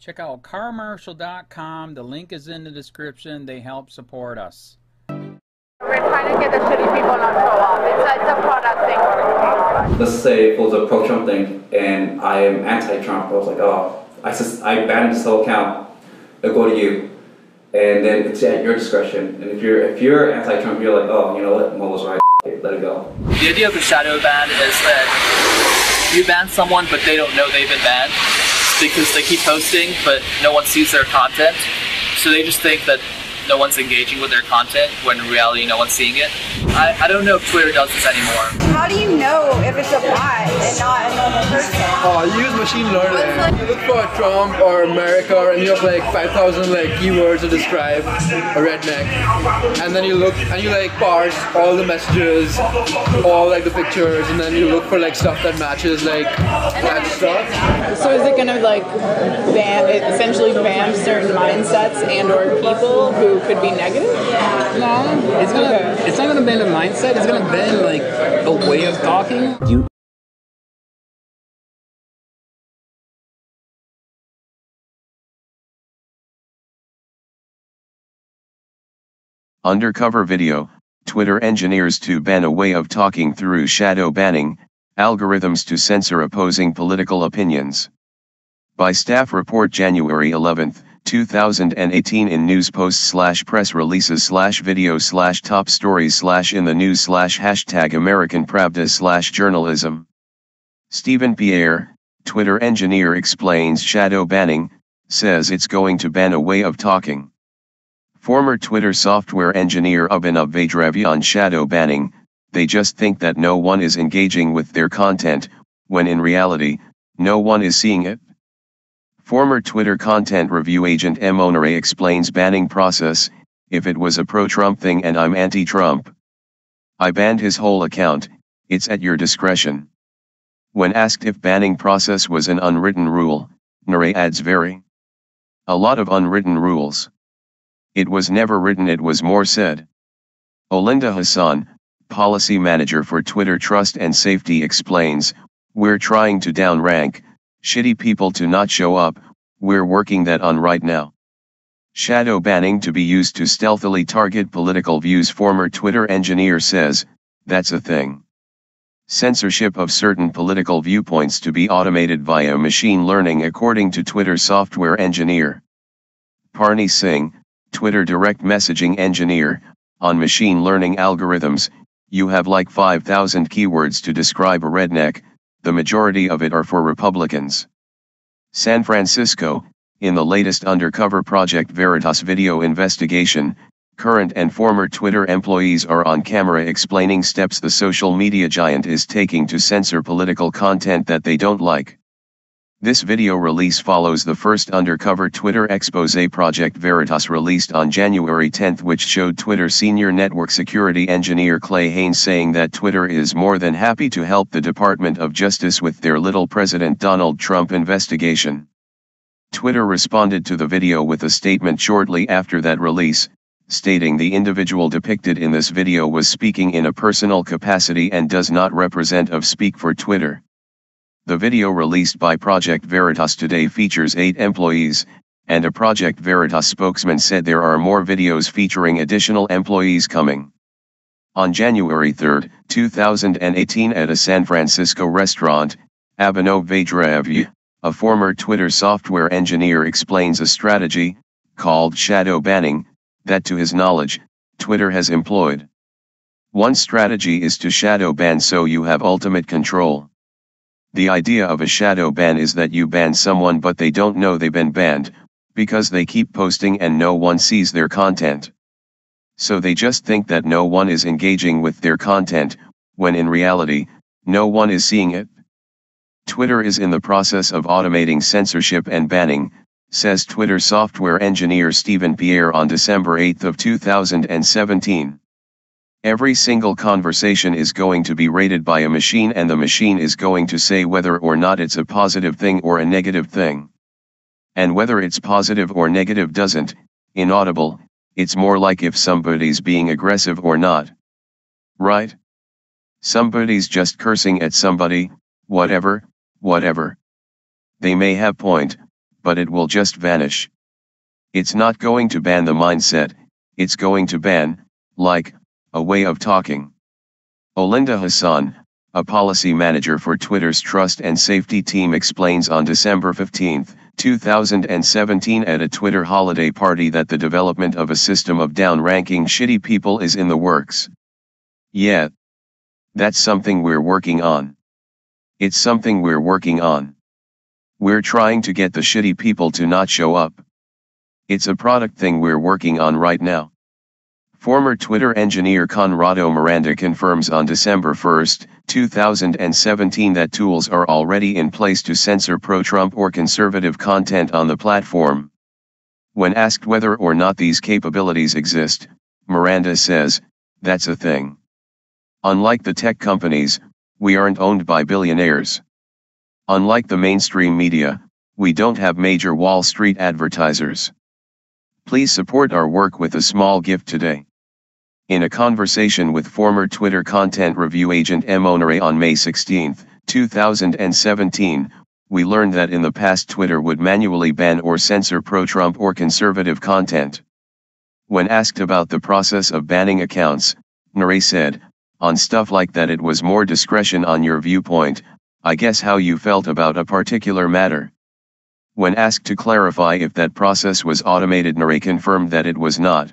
Check out carmarshal.com. The link is in the description. They help support us. We're trying to get the shitty people not show up. It's a product thing we're working on. Let's say it was a pro-Trump thing and I am anti-Trump. I was like, oh, I banned this whole account. It'll go to you. And then it's at your discretion. And if you're anti-Trump, you're like, oh, you know what, Mo was right. Let it go. The idea of the shadow ban is that you ban someone, but they don't know they've been banned because they keep posting, but no one sees their content. So they just think that no one's engaging with their content, when in reality no one's seeing it. I don't know if Twitter does this anymore. How do you know if it's a bot and not a normal person? You use machine learning. You look for Trump or America and you have like 5,000 like keywords to describe a redneck. And then you look and you like parse all the messages, all like the pictures, and then you look for like stuff that matches like that stuff. So is it gonna like essentially ban certain mindsets and or people who could be negative? No, it's not gonna ban the mindset. It's gonna ban like a way of talking. Undercover video, Twitter engineers to ban a way of talking through shadow banning, algorithms to censor opposing political opinions. By staff report January 11, 2018 in news posts / press releases / videos / top stories / in the news / hashtag American Pravda / journalism. Stephen Pierre, Twitter engineer, explains shadow banning, says it's going to ban a way of talking. Former Twitter software engineer Abhinav Vaidravya on shadow banning, they just think that no one is engaging with their content, when in reality, no one is seeing it. Former Twitter content review agent M. Honore explains banning process, if it was a pro-Trump thing and I'm anti-Trump. I banned his whole account, it's at your discretion. When asked if banning process was an unwritten rule, Honore adds a lot of unwritten rules. It was never written, it was more said. Olinda Hassan, policy manager for Twitter Trust and Safety, explains, we're trying to downrank shitty people to not show up, we're working that on right now. Shadow banning to be used to stealthily target political views. Former Twitter engineer says, that's a thing. Censorship of certain political viewpoints to be automated via machine learning, according to Twitter software engineer Parni Singh, Twitter direct messaging engineer. On machine learning algorithms, you have like 5,000 keywords to describe a redneck, the majority of it are for Republicans. San Francisco, in the latest undercover Project Veritas video investigation, current and former Twitter employees are on camera explaining steps the social media giant is taking to censor political content that they don't like. This video release follows the first undercover Twitter expose Project Veritas released on January 10, which showed Twitter senior network security engineer Clay Haynes saying that Twitter is more than happy to help the Department of Justice with their little President Donald Trump investigation. Twitter responded to the video with a statement shortly after that release, stating the individual depicted in this video was speaking in a personal capacity and does not represent or speak for Twitter. The video released by Project Veritas today features 8 employees, and a Project Veritas spokesman said there are more videos featuring additional employees coming. On January 3, 2018 at a San Francisco restaurant, Abhinav Vaidravya, a former Twitter software engineer, explains a strategy, called shadow banning, that to his knowledge, Twitter has employed. One strategy is to shadow ban so you have ultimate control. The idea of a shadow ban is that you ban someone but they don't know they've been banned, because they keep posting and no one sees their content. So they just think that no one is engaging with their content, when in reality, no one is seeing it. Twitter is in the process of automating censorship and banning, says Twitter software engineer Stephen Pierre on December 8, 2017. Every single conversation is going to be rated by a machine, and the machine is going to say whether or not it's a positive thing or a negative thing. And whether it's positive or negative doesn't, inaudible, it's more like if somebody's being aggressive or not. Right? Somebody's just cursing at somebody, whatever. They may have point, but it will just vanish. It's not going to ban the mindset, it's going to ban, like, a way of talking. Olinda Hassan, a policy manager for Twitter's Trust and Safety team, explains on December 15, 2017 at a Twitter holiday party that the development of a system of down-ranking shitty people is in the works. Yeah. That's something we're working on. It's something we're working on. We're trying to get the shitty people to not show up. It's a product thing we're working on right now. Former Twitter engineer Conrado Miranda confirms on December 1, 2017 that tools are already in place to censor pro-Trump or conservative content on the platform. When asked whether or not these capabilities exist, Miranda says, "That's a thing. Unlike the tech companies, we aren't owned by billionaires. Unlike the mainstream media, we don't have major Wall Street advertisers. Please support our work with a small gift today." In a conversation with former Twitter content review agent Monere on May 16, 2017, we learned that in the past Twitter would manually ban or censor pro-Trump or conservative content. When asked about the process of banning accounts, Nere said, "On stuff like that it was more discretion on your viewpoint, I guess how you felt about a particular matter." When asked to clarify if that process was automated, Nere confirmed that it was not.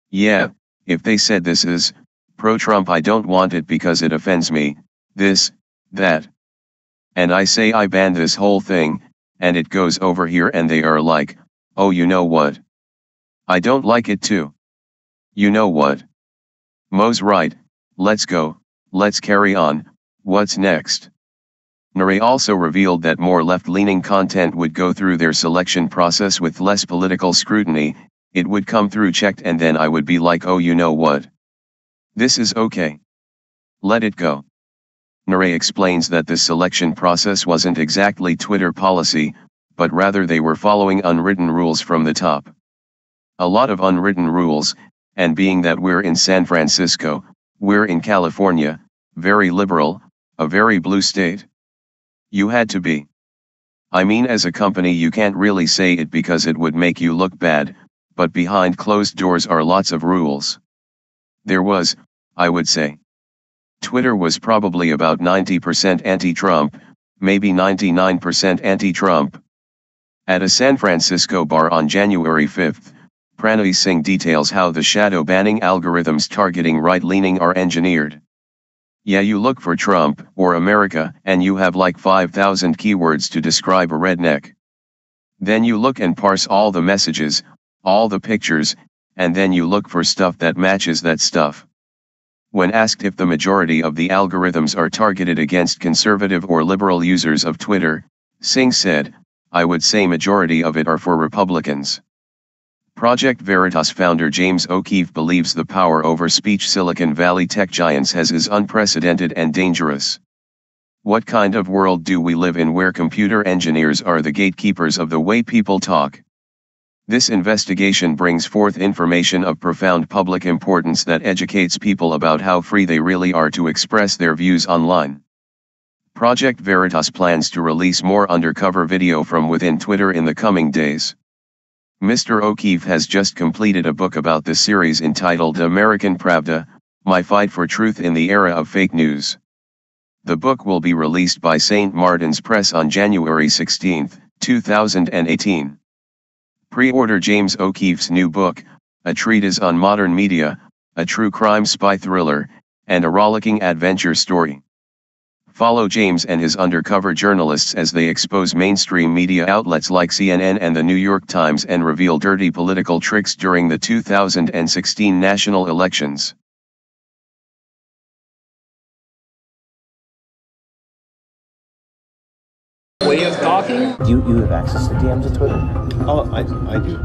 "Yeah, if they said this is pro-Trump, I don't want it because it offends me, this, that. And I say I ban this whole thing, and it goes over here and they are like, oh, you know what? I don't like it too. You know what? Mo's right, let's go, let's carry on, what's next?" Nere also revealed that more left-leaning content would go through their selection process with less political scrutiny. It would come through checked and then I would be like, oh, you know what? This is okay. Let it go. Nere explains that the selection process wasn't exactly Twitter policy, but rather they were following unwritten rules from the top. A lot of unwritten rules, and being that we're in San Francisco, we're in California, very liberal, a very blue state. You had to be. I mean, as a company you can't really say it because it would make you look bad, but behind closed doors are lots of rules. There was, I would say. Twitter was probably about 90% anti-Trump, maybe 99% anti-Trump. At a San Francisco bar on January 5, Pranay Singh details how the shadow banning algorithms targeting right-leaning are engineered. Yeah, you look for Trump or America and you have like 5,000 keywords to describe a redneck. Then you look and parse all the messages, all the pictures, and then you look for stuff that matches that stuff. When asked if the majority of the algorithms are targeted against conservative or liberal users of Twitter, Singh said, "I would say majority of it are for Republicans." Project Veritas founder James O'Keefe believes the power over speech Silicon Valley tech giants has is unprecedented and dangerous. What kind of world do we live in where computer engineers are the gatekeepers of the way people talk? This investigation brings forth information of profound public importance that educates people about how free they really are to express their views online. Project Veritas plans to release more undercover video from within Twitter in the coming days. Mr. O'Keefe has just completed a book about this series entitled American Pravda, My Fight for Truth in the Era of Fake News. The book will be released by St. Martin's Press on January 16, 2018. Pre-order James O'Keefe's new book, a treatise on modern media, a true crime spy thriller, and a rollicking adventure story. Follow James and his undercover journalists as they expose mainstream media outlets like CNN and the New York Times and reveal dirty political tricks during the 2016 national elections. Way of talking? You have access to DMs of Twitter? Oh, I do.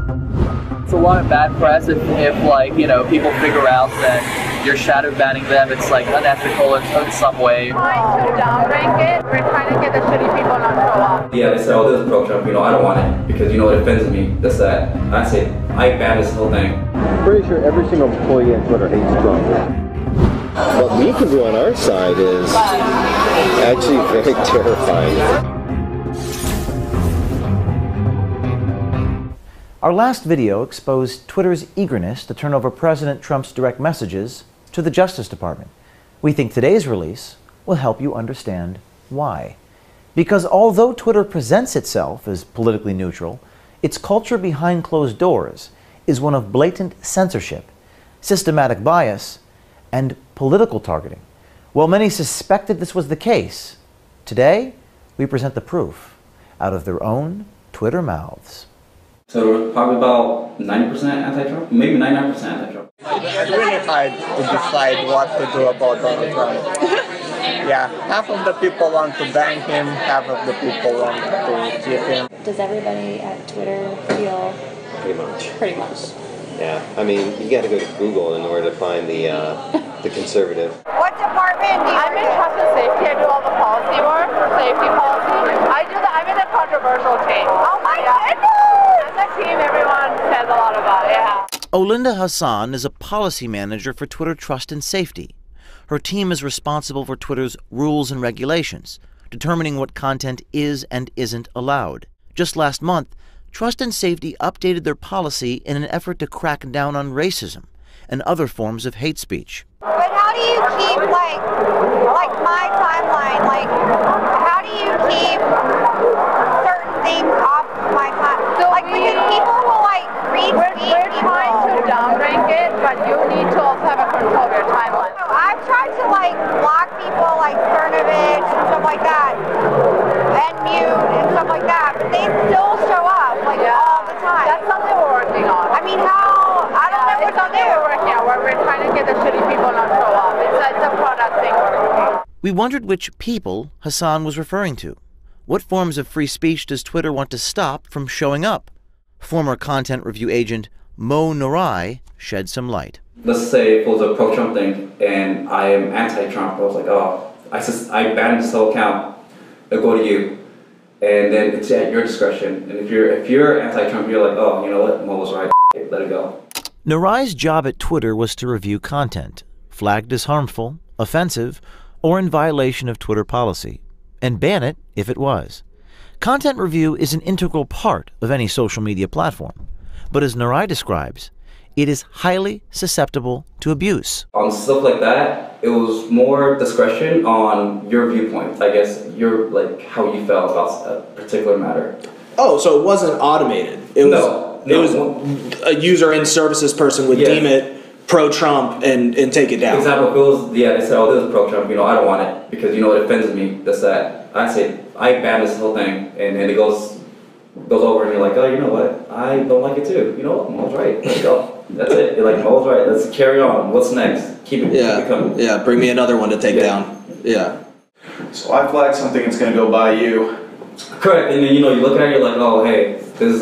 It's a lot of bad press if like, you know, people figure out that you're shadow banning them. It's like unethical in some way. Trying to downrank it. We're trying to get the shitty people not to show up. Yeah, they said, oh, this is pro-Trump, you know, I don't want it because, you know, it offends me, this, that. I say, I ban this whole thing. I'm pretty sure every single employee on Twitter hates Trump. What we can do on our side is actually very terrifying. Our last video exposed Twitter's eagerness to turn over President Trump's direct messages to the Justice Department. We think today's release will help you understand why. Because although Twitter presents itself as politically neutral, its culture behind closed doors is one of blatant censorship, systematic bias, and political targeting. While many suspected this was the case, today we present the proof out of their own Twitter mouths. So we're probably about 90% anti-Trump, maybe 99% anti-Trump. It's really hard to decide what to do about Donald Trump. Yeah, half of the people want to ban him, half of the people want to keep him. Does everybody at Twitter feel? Pretty much. Yeah, I mean, you got to go to Google in order to find the conservative. What department do you I'm in trust and safety. I do all the policy work for safety policy. I'm in a controversial team. Oh my goodness! I'm the team everyone says a lot about, yeah. Olinda Hassan is a policy manager for Twitter Trust and Safety. Her team is responsible for Twitter's rules and regulations, determining what content is and isn't allowed. Just last month, Trust and Safety updated their policy in an effort to crack down on racism and other forms of hate speech. But how do you keep, like my timeline, how do you keep certain things off my timeline? So because people will, read We're trying to downrank it, but you need to also have a control of your timeline. So I've tried to, block people like Cernovich and stuff like that, and mute and stuff like that, but they still show up, all the time. That's something we're working on. I mean, I don't know what to do. We're working on where we're trying to get the shitty people not show up. It's a product thing we're working on. We wondered which people Hassan was referring to. What forms of free speech does Twitter want to stop from showing up? Former content review agent Mo Norai shed some light. Let's say it was a pro-Trump thing, and I am anti-Trump. I was like, oh, I banned this whole account. It'll go to you, and then it's at your discretion. And if you're anti-Trump, you're like, oh, you know what, Mo was right. Let it go. Norai's job at Twitter was to review content flagged as harmful, offensive, or in violation of Twitter policy, and ban it if it was. Content review is an integral part of any social media platform, but as Norai describes, it is highly susceptible to abuse. On stuff like that, it was more discretion on your viewpoint. I guess how you felt about a particular matter. Oh, so it wasn't automated. It was a user and services person would deem it pro-Trump and take it down. Example, if it was, they said, oh, this is pro-Trump, I don't want it because, it offends me, this, that. I say, I ban this whole thing, and then it goes over and you're like, oh, you know what, I don't like it too. You know what, Mo's right, let's go. That's it, you're like, Mo's right, let's carry on. What's next? Keep it coming. Yeah, bring me another one to take down. Yeah. So I flagged something that's going to go by you. Correct, and then, you look at it, you're like, oh, hey, this is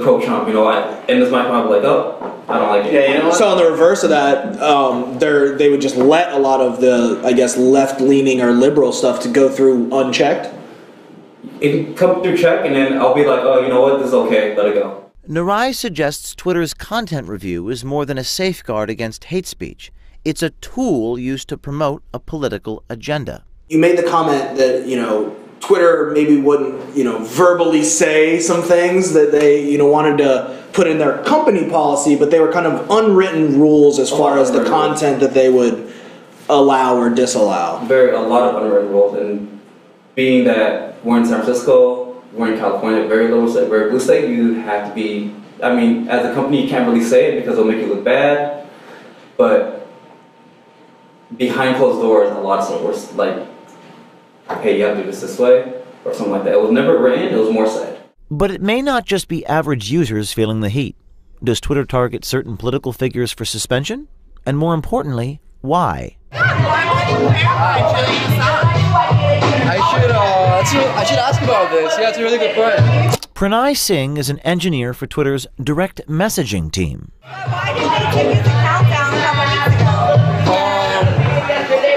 pro-Trump, and this might probably like, oh, I don't like it. Yeah, you know what? So on the reverse of that, they would just let a lot of the, I guess, left-leaning or liberal stuff to go through unchecked? It can come through check, and then I'll be like, oh, you know what, this is okay, let it go. Norai suggests Twitter's content review is more than a safeguard against hate speech. It's a tool used to promote a political agenda. You made the comment that, Twitter maybe wouldn't, verbally say some things that they, wanted to put in their company policy, but they were kind of unwritten rules as far as the content that they would allow or disallow. A lot of unwritten rules, and being that we're in San Francisco, we're in California, very blue state, you have to be, as a company you can't really say it because it'll make you look bad, but behind closed doors, a lot of stuff was like, hey, you have to do this way, or something like that. It was never written, it was more said. But it may not just be average users feeling the heat. Does Twitter target certain political figures for suspension? And more importantly, why? I should ask about this. Yeah, it's a really good point. Pranay Singh is an engineer for Twitter's direct messaging team. Why did they take his account down a couple weeks ago?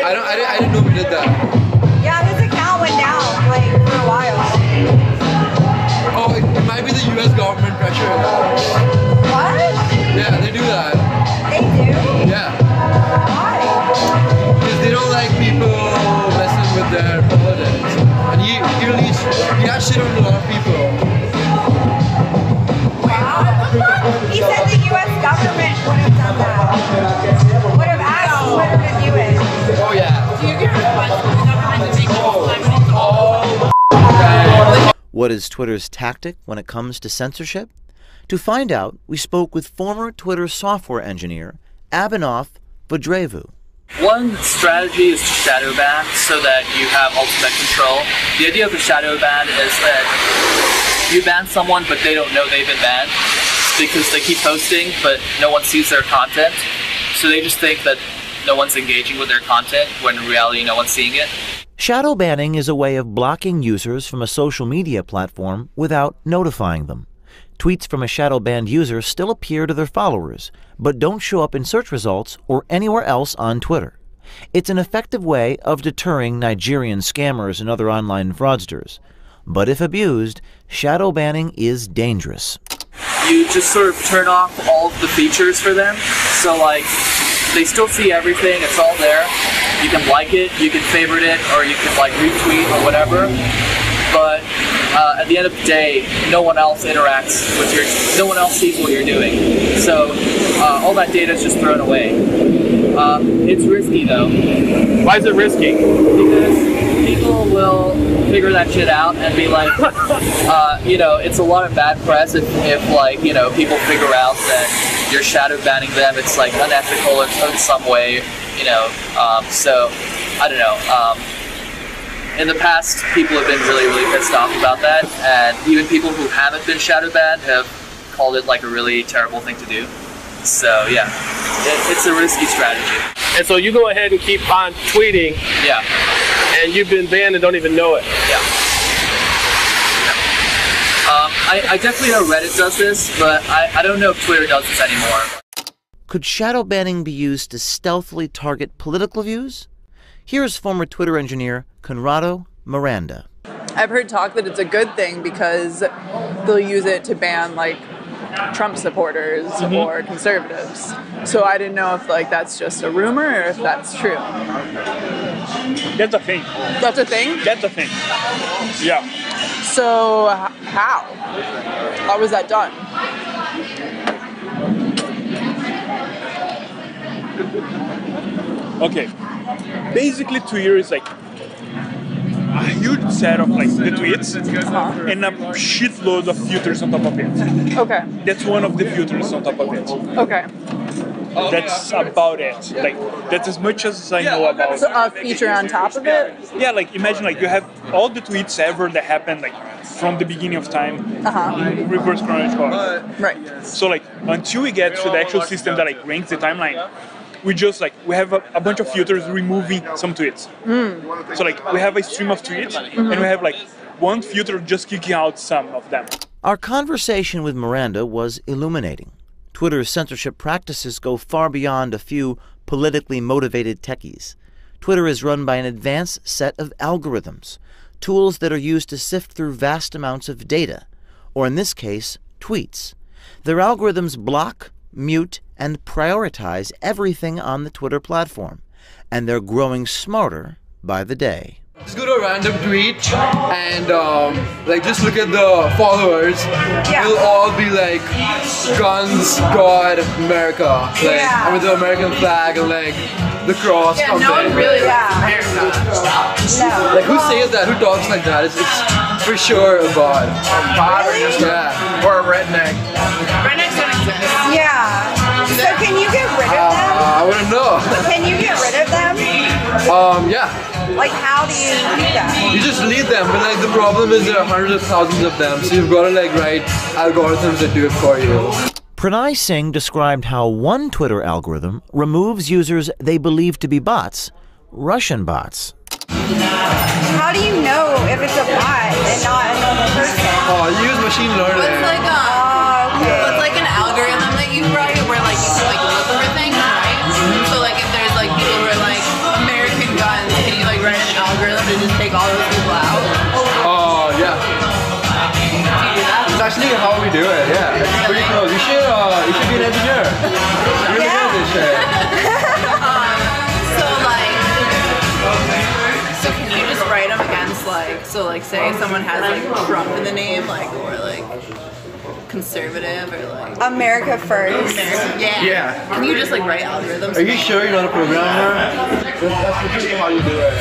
I didn't know we did that. Yeah, his account went down, for a while. Oh, it might be the U.S. government pressure. What? Yeah, they do that. They do? Yeah. Why? Because they don't like people messing with their politics. And he has shit on a lot of people. Wow. What is Twitter's tactic when it comes to censorship? To find out, we spoke with former Twitter software engineer Abhinav Vajrevu. One strategy is to shadow ban so that you have ultimate control. The idea of a shadow ban is that you ban someone but they don't know they've been banned because they keep posting but no one sees their content. So they just think that no one's engaging with their content when in reality no one's seeing it. Shadow banning is a way of blocking users from a social media platform without notifying them. Tweets from a shadow banned user still appear to their followers, but don't show up in search results or anywhere else on Twitter. It's an effective way of deterring Nigerian scammers and other online fraudsters. But if abused, shadow banning is dangerous. You just sort of turn off all of the features for them. So like, they still see everything, it's all there. You can like it, you can favorite it, or you can like retweet or whatever. But at the end of the day, no one else interacts with no one else sees what you're doing. So all that data is just thrown away. It's risky though. Why is it risky? Because people will figure that shit out and be like, you know, it's a lot of bad press if like, you know, people figure out that you're shadow banning them. It's like unethical in some way, you know. So I don't know. In the past, people have been really, really pissed off about that, and even people who haven't been shadow banned have called it like a really terrible thing to do. So yeah, it's a risky strategy. And so you go ahead and keep on tweeting. Yeah. And you've been banned and don't even know it. Yeah. I definitely know Reddit does this, but I don't know if Twitter does this anymore. Could shadow banning be used to stealthily target political views? Here's former Twitter engineer Conrado Miranda. I've heard talk that it's a good thing because they'll use it to ban like Trump supporters or conservatives. So I didn't know if like that's just a rumor or if that's true. That's a thing. That's a thing? That's a thing. Yeah. So how? How was that done? Okay. Basically, Twitter is like a huge set of like the tweets and a shitload of filters on top of it. Okay. That's one of the filters on top of it. Okay. That's about it. Like that's as much as I know about. So a feature on top of it? Yeah, like imagine like you have all the tweets ever that happened like from the beginning of time in reverse chronological order. Right. So like until we get to the actual system that like ranks the timeline, we just like we have a bunch of filters removing some tweets. So like we have a stream of tweets and we have like one filter just kicking out some of them. Our conversation with Miranda was illuminating. Twitter's censorship practices go far beyond a few politically motivated techies. Twitter is run by an advanced set of algorithms, tools that are used to sift through vast amounts of data, or in this case, tweets. Their algorithms block, mute, and prioritize everything on the Twitter platform, and they're growing smarter by the day. Just go to a random tweet and like just look at the followers. They'll all be like guns, God, America, like and with the American flag and like the cross. Yeah, no one really likes America. No. Like who says that? Who talks like that? It's for sure a God. Or a redneck. Rednecks don't exist. Yeah. So can you get rid of them? I wouldn't know. Can you get rid of them? Yeah. Like how do you do that? You just lead them, but like the problem is there are hundreds of thousands of them, so you've got to like write algorithms that do it for you. Pranay Singh described how one Twitter algorithm removes users they believe to be bots, Russian bots. How do you know if it's a bot and not a normal person? Oh, you use machine learning. It's like it's like an algorithm that you write where like you can like look for things, right? So like if there's like people who are like American guns, can you like write an algorithm to just take all those people out? Oh yeah. Do you do that? It's actually how we do it. Yeah, it's pretty close. You should be an engineer. You're really good at this shit. So can you just write them against like, so like say someone has like Trump in the name, like, or like conservative or like America first. Yeah. Yeah. Can you just like write algorithms? Are you sure you're not a programmer? That's literally how you do it.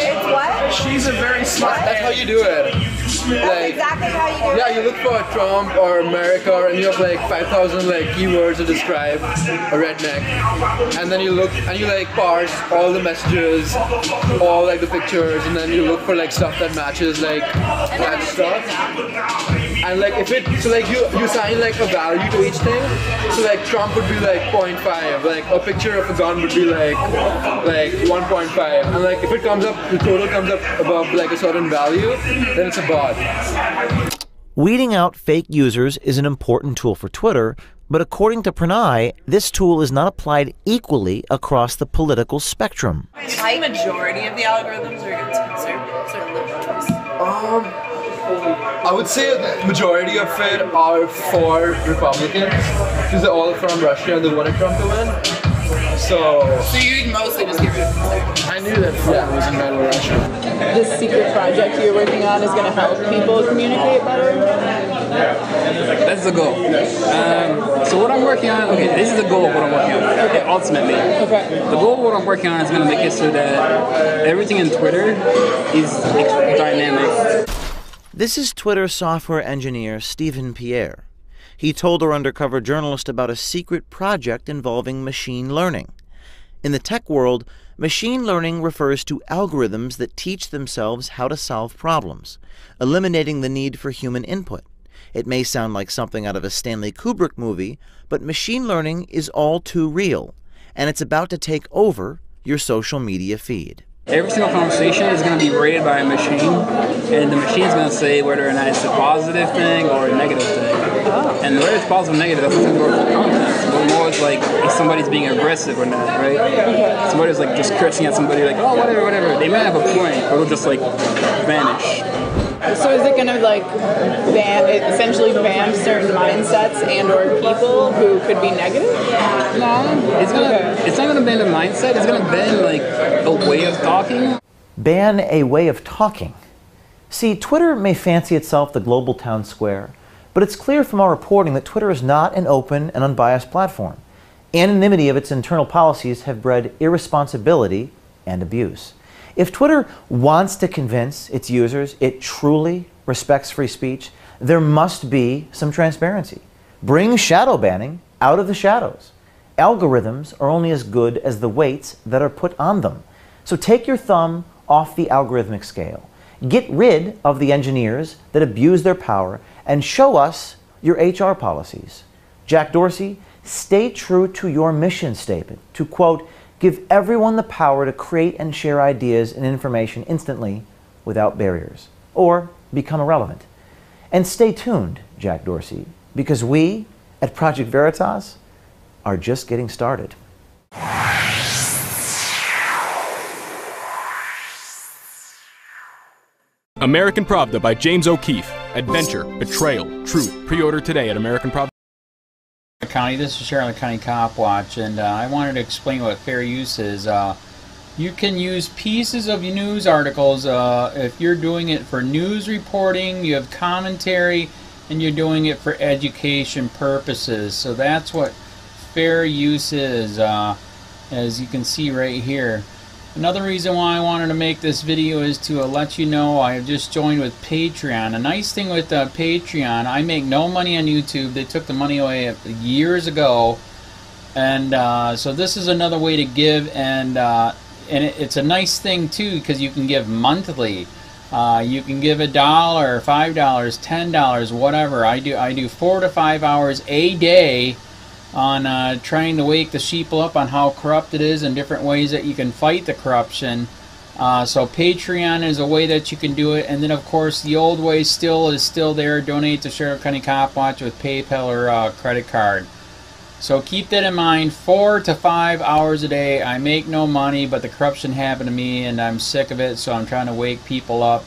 It's what? She's a very smart. That's how you do it. That's exactly how you do it. Yeah, you look for Trump or America, and you have like 5,000 like keywords to describe a redneck, and then you look and you like parse all the messages, all like the pictures, and then you look for like stuff that matches like that stuff. And like if it, so like you assign like a value to each thing. So like Trump would be like 0.5, like a picture of a gun would be like 1.5, and like if it comes up, the total comes up above like a certain value, then it's a bot. Weeding out fake users is an important tool for Twitter, but according to PRUMMELL, this tool is not applied equally across the political spectrum. Do you think the majority of the algorithms are against conservatives or liberals? I would say the majority of it are for Republicans, because they're all from Russia and they wanted Trump to win. So you'd mostly just get rid of conservatives? I knew that Trump was in Russia. This secret project you're working on is going to help people communicate better? That's the goal. So what I'm working on, okay, this is the goal of what I'm working on. Okay. Ultimately. Okay. The goal of what I'm working on is going to make it so that everything in Twitter is dynamic. This is Twitter software engineer Stephen Pierre. He told our undercover journalist about a secret project involving machine learning. In the tech world, machine learning refers to algorithms that teach themselves how to solve problems, eliminating the need for human input. It may sound like something out of a Stanley Kubrick movie, but machine learning is all too real, and it's about to take over your social media feed. Every single conversation is going to be rated by a machine, and the machine is going to say whether or not it's a positive thing or a negative thing. And whether it's positive or negative, that's not going to go for content. But more it's like if somebody's being aggressive or not, right? Somebody's like just cursing at somebody like, oh, whatever, whatever. They might have a point, but it'll just like vanish. So is it going to like essentially ban certain mindsets and or people who could be negative? No, it's not going to ban the mindset. It's going to ban like a way of talking. Ban a way of talking. See, Twitter may fancy itself the global town square, but it's clear from our reporting that Twitter is not an open and unbiased platform. Anonymity of its internal policies have bred irresponsibility and abuse. If Twitter wants to convince its users it truly respects free speech, there must be some transparency. Bring shadow banning out of the shadows. Algorithms are only as good as the weights that are put on them. So take your thumb off the algorithmic scale. Get rid of the engineers that abuse their power and show us your HR policies. Jack Dorsey, stay true to your mission statement to, quote, give everyone the power to create and share ideas and information instantly without barriers, or become irrelevant. And stay tuned, Jack Dorsey, because we at Project Veritas are just getting started. American Pravda by James O'Keefe. Adventure, betrayal, truth. Pre-order today at American Pravda. County, this is Charlotte County COPWATCH, and I wanted to explain what fair use is. You can use pieces of news articles if you're doing it for news reporting, you have commentary, and you're doing it for education purposes. So that's what fair use is, as you can see right here. Another reason why I wanted to make this video is to let you know I have just joined with Patreon. A nice thing with Patreon, I make no money on YouTube. They took the money away years ago, and so this is another way to give, and it's a nice thing too because you can give monthly. You can give $1, $5, $10, whatever. I do 4 to 5 hours a day on trying to wake the sheeple up on how corrupt it is and different ways that you can fight the corruption. So Patreon is a way that you can do it, and then of course the old way is still there. Donate to Charlotte County COPWATCH with PayPal or credit card. So keep that in mind. 4 to 5 hours a day. I make no money, but the corruption happened to me and I'm sick of it, so I'm trying to wake people up.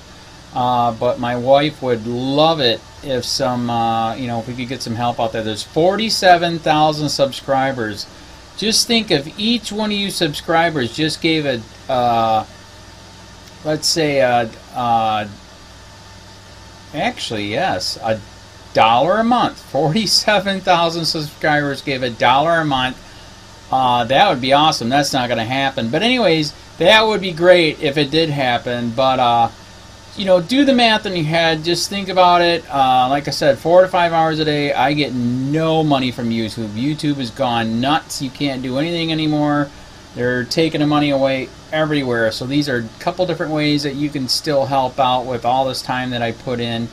But my wife would love it if some, if we could get some help out there. There's 47,000 subscribers. Just think if each one of you subscribers just gave a, let's say, actually, yes, $1 $1 a month. 47,000 subscribers gave $1 a month. That would be awesome. That's not going to happen. But anyways, that would be great if it did happen. But, you know, do the math in your head. Just think about it. Like I said, 4 to 5 hours a day. I get no money from YouTube. YouTube has gone nuts. You can't do anything anymore. They're taking the money away everywhere. So these are a couple different ways that you can still help out with all this time that I put in.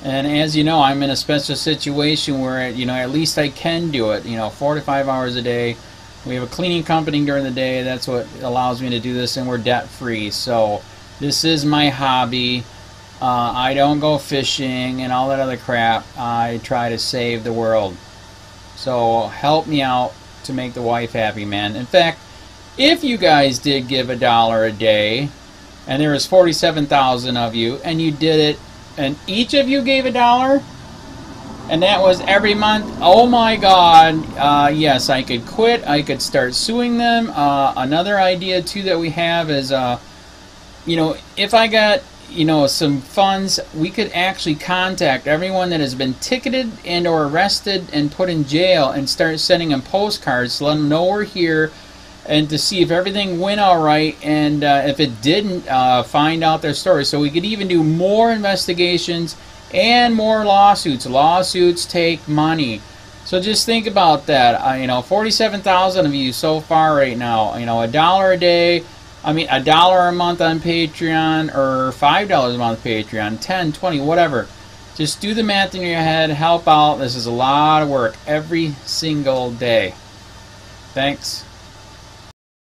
And as you know, I'm in a special situation where, you know, at least I can do it. You know, 4 to 5 hours a day. We have a cleaning company during the day. That's what allows me to do this, and we're debt free. So this is my hobby. I don't go fishing and all that other crap. I try to save the world. So help me out to make the wife happy, man. In fact, if you guys did give $1 a day, and there was 47,000 of you, and you did it, and each of you gave $1, and that was every month, oh my God, yes, I could quit. I could start suing them. Another idea too that we have is, you know, if I got, you know, some funds, we could actually contact everyone that has been ticketed and or arrested and put in jail and start sending them postcards to let them know we're here, and to see if everything went all right, and if it didn't, find out their story. So we could even do more investigations and more lawsuits. Lawsuits take money. So just think about that. You know, 47,000 of you so far right now. You know, $1 a day. I mean, $1 a month on Patreon, or $5 a month Patreon, 10, 20, whatever. Just do the math in your head. Help out. This is a lot of work every single day. Thanks.